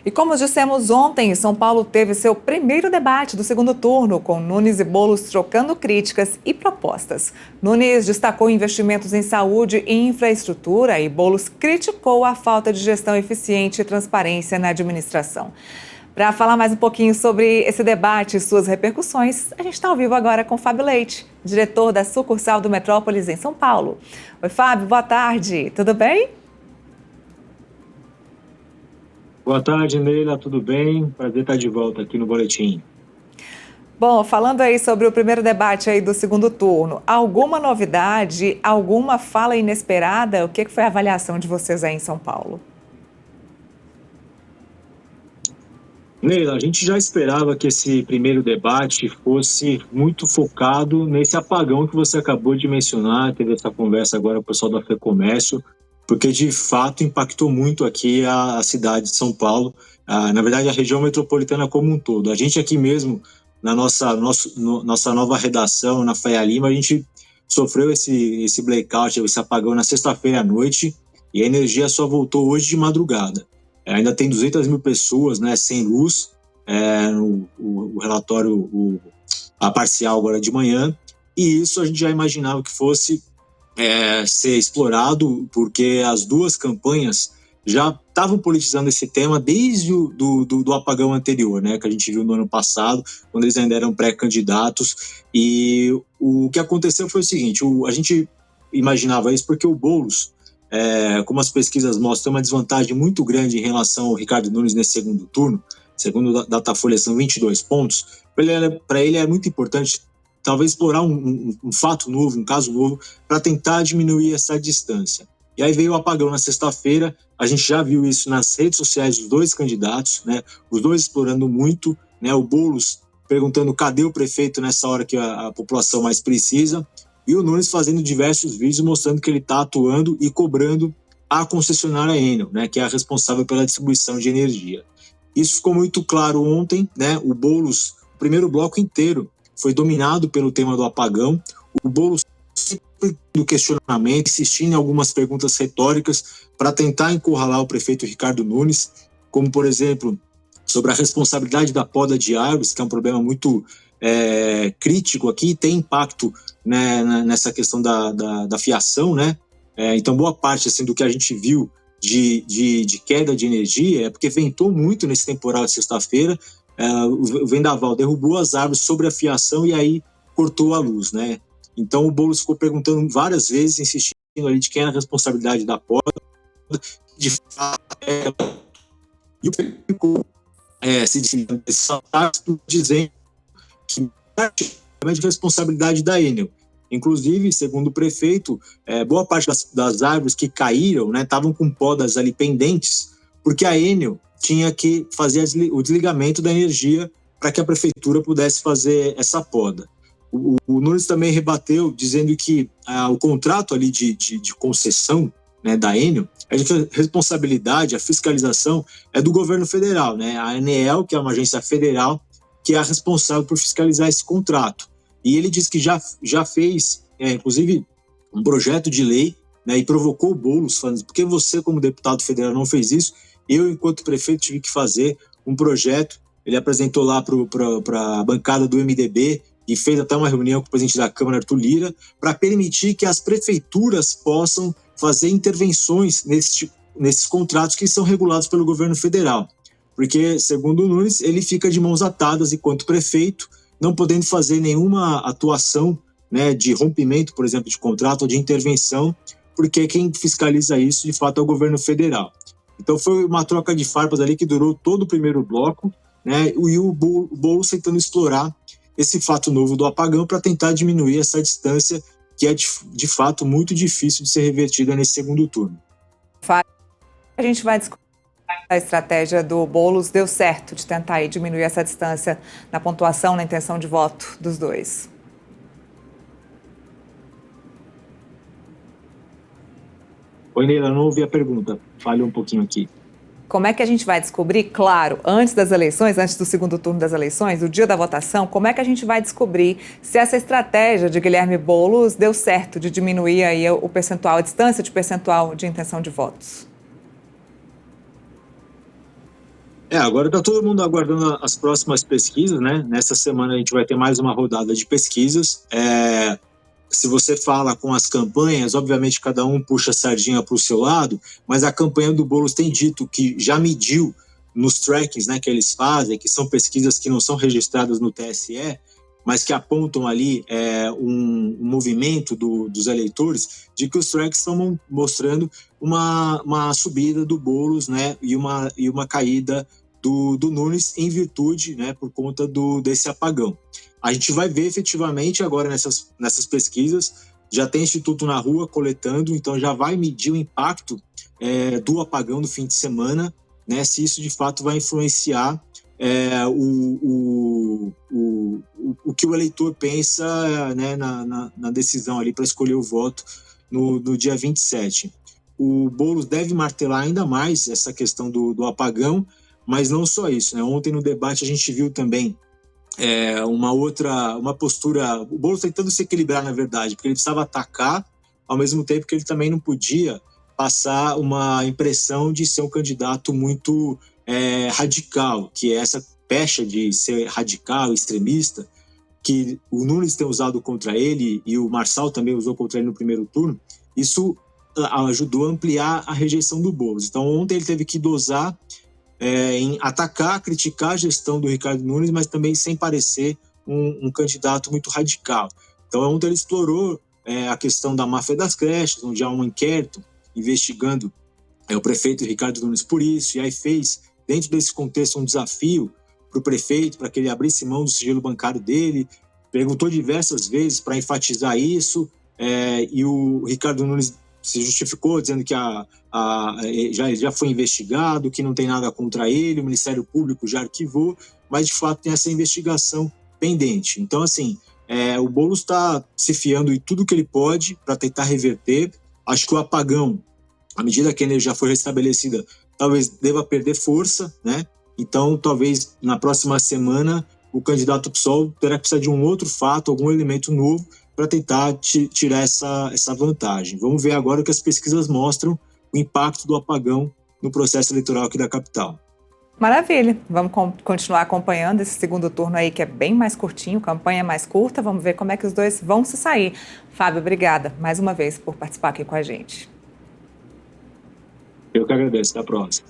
E como dissemos ontem, São Paulo teve seu primeiro debate do segundo turno, com Nunes e Boulos trocando críticas e propostas. Nunes destacou investimentos em saúde e infraestrutura e Boulos criticou a falta de gestão eficiente e transparência na administração. Para falar mais um pouquinho sobre esse debate e suas repercussões, a gente está ao vivo agora com Fábio Leite, diretor da sucursal do Metrópolis em São Paulo. Oi, Fábio, boa tarde. Tudo bem? Boa tarde, Neila, tudo bem? Prazer estar de volta aqui no Boletim. Bom, falando aí sobre o primeiro debate aí do segundo turno, alguma novidade, alguma fala inesperada? O que foi a avaliação de vocês aí em São Paulo? Neila, a gente já esperava que esse primeiro debate fosse muito focado nesse apagão que você acabou de mencionar, teve essa conversa agora com o pessoal da FEComércio, porque de fato impactou muito aqui a cidade de São Paulo, na verdade a região metropolitana como um todo. A gente aqui mesmo, na nossa nova redação, na Faria Lima, a gente sofreu esse blackout, esse apagão na sexta-feira à noite, e a energia só voltou hoje de madrugada. Ainda tem 200 mil pessoas, né, sem luz, o relatório, a parcial agora de manhã, e isso a gente já imaginava que fosse ser explorado, porque as duas campanhas já estavam politizando esse tema desde do apagão anterior, né, que a gente viu no ano passado, quando eles ainda eram pré-candidatos, e o que aconteceu foi o seguinte, a gente imaginava isso porque o Boulos, como as pesquisas mostram, tem uma desvantagem muito grande em relação ao Ricardo Nunes nesse segundo turno. Segundo o Datafolha, são 22 pontos. Para ele é muito importante, talvez, explorar um fato novo, um caso novo, para tentar diminuir essa distância. E aí veio o apagão na sexta-feira, a gente já viu isso nas redes sociais dos dois candidatos, né? Os dois explorando muito, né? O Boulos perguntando cadê o prefeito nessa hora que a população mais precisa, e o Nunes fazendo diversos vídeos mostrando que ele está atuando e cobrando a concessionária Enel, né, que é a responsável pela distribuição de energia. Isso ficou muito claro ontem, né? O Boulos, o primeiro bloco inteiro foi dominado pelo tema do apagão. O Boulos sempre do questionamento, insistindo em algumas perguntas retóricas para tentar encurralar o prefeito Ricardo Nunes, como, por exemplo, sobre a responsabilidade da poda de árvores, que é um problema muito crítico aqui, tem impacto, né, nessa questão da fiação, né? Então, boa parte assim, do que a gente viu de queda de energia é porque ventou muito nesse temporal de sexta-feira, o vendaval derrubou as árvores sobre a fiação e aí cortou a luz, né? Então, o Boulos ficou perguntando várias vezes, insistindo ali de quem era a responsabilidade da poda, de fato, e o ficou se dizendo que é de responsabilidade da Enel. Inclusive, segundo o prefeito, boa parte das árvores que caíram, né, estavam com podas ali pendentes, porque a Enel tinha que fazer o desligamento da energia para que a prefeitura pudesse fazer essa poda. O Nunes também rebateu, dizendo que o contrato ali de concessão, né, da Enel, a responsabilidade, a fiscalização é do governo federal, né? A ANEEL, que é uma agência federal, que é a responsável por fiscalizar esse contrato. E ele disse que já fez, inclusive, um projeto de lei, né, e provocou o Boulos, falando, por que você, como deputado federal, não fez isso? Eu, enquanto prefeito, tive que fazer um projeto. Ele apresentou lá para a bancada do MDB e fez até uma reunião com o presidente da Câmara, Arthur Lira, para permitir que as prefeituras possam fazer intervenções nesses contratos que são regulados pelo governo federal. Porque, segundo o Nunes, ele fica de mãos atadas enquanto prefeito, não podendo fazer nenhuma atuação, né, de rompimento, por exemplo, de contrato ou de intervenção, porque quem fiscaliza isso, de fato, é o governo federal. Então, foi uma troca de farpas ali que durou todo o primeiro bloco, né, e o Boulos tentando explorar esse fato novo do apagão para tentar diminuir essa distância que é, de fato, muito difícil de ser revertida nesse segundo turno. A gente vai discutir a estratégia do Boulos, deu certo de tentar aí diminuir essa distância na pontuação, na intenção de voto dos dois? Oi, Neila, não ouvi a pergunta. Falha um pouquinho aqui. Como é que a gente vai descobrir, claro, antes das eleições, antes do segundo turno das eleições, o dia da votação, como é que a gente vai descobrir se essa estratégia de Guilherme Boulos deu certo de diminuir aí o percentual, a distância de percentual de intenção de votos? Agora está todo mundo aguardando as próximas pesquisas, né? Nessa semana a gente vai ter mais uma rodada de pesquisas. Se você fala com as campanhas, obviamente cada um puxa a sardinha para o seu lado, mas a campanha do Boulos tem dito que já mediu nos trackings, né, que eles fazem, que são pesquisas que não são registradas no TSE, mas que apontam ali um movimento dos eleitores, de que os tracks estão mostrando uma subida do Boulos, né, e uma caída do Nunes em virtude, né, por conta desse apagão. A gente vai ver efetivamente agora nessas pesquisas, já tem instituto na rua coletando, então já vai medir o impacto do apagão do fim de semana, né, se isso de fato vai influenciar o que o eleitor pensa, né, na decisão ali para escolher o voto no dia 27. O Boulos deve martelar ainda mais essa questão do apagão, mas não só isso, né? Ontem no debate a gente viu também uma postura, o Boulos tentando se equilibrar, na verdade, porque ele precisava atacar, ao mesmo tempo que ele também não podia passar uma impressão de ser um candidato muito radical, que é essa pecha de ser radical, extremista, que o Nunes tem usado contra ele e o Marçal também usou contra ele no primeiro turno. Isso ajudou a ampliar a rejeição do Boulos. Então ontem ele teve que dosar em atacar, criticar a gestão do Ricardo Nunes, mas também sem parecer um candidato muito radical. Então, ontem ele explorou a questão da máfia das creches, onde há um inquérito investigando o prefeito Ricardo Nunes por isso, e aí fez, dentro desse contexto, um desafio para o prefeito, para que ele abrisse mão do sigilo bancário dele, perguntou diversas vezes para enfatizar isso, e o Ricardo Nunes se justificou dizendo que já foi investigado, que não tem nada contra ele, o Ministério Público já arquivou, mas de fato tem essa investigação pendente. Então, assim, o Boulos está se fiando em tudo que ele pode para tentar reverter. Acho que o apagão, à medida que a energia for restabelecida, talvez deva perder força, né? Então, talvez na próxima semana o candidato PSOL terá que precisar de um outro fato, algum elemento novo, para tentar tirar essa vantagem. Vamos ver agora o que as pesquisas mostram, o impacto do apagão no processo eleitoral aqui da capital. Maravilha, vamos continuar acompanhando esse segundo turno aí, que é bem mais curtinho, campanha mais curta, vamos ver como é que os dois vão se sair. Fábio, obrigada mais uma vez por participar aqui com a gente. Eu que agradeço, até a próxima.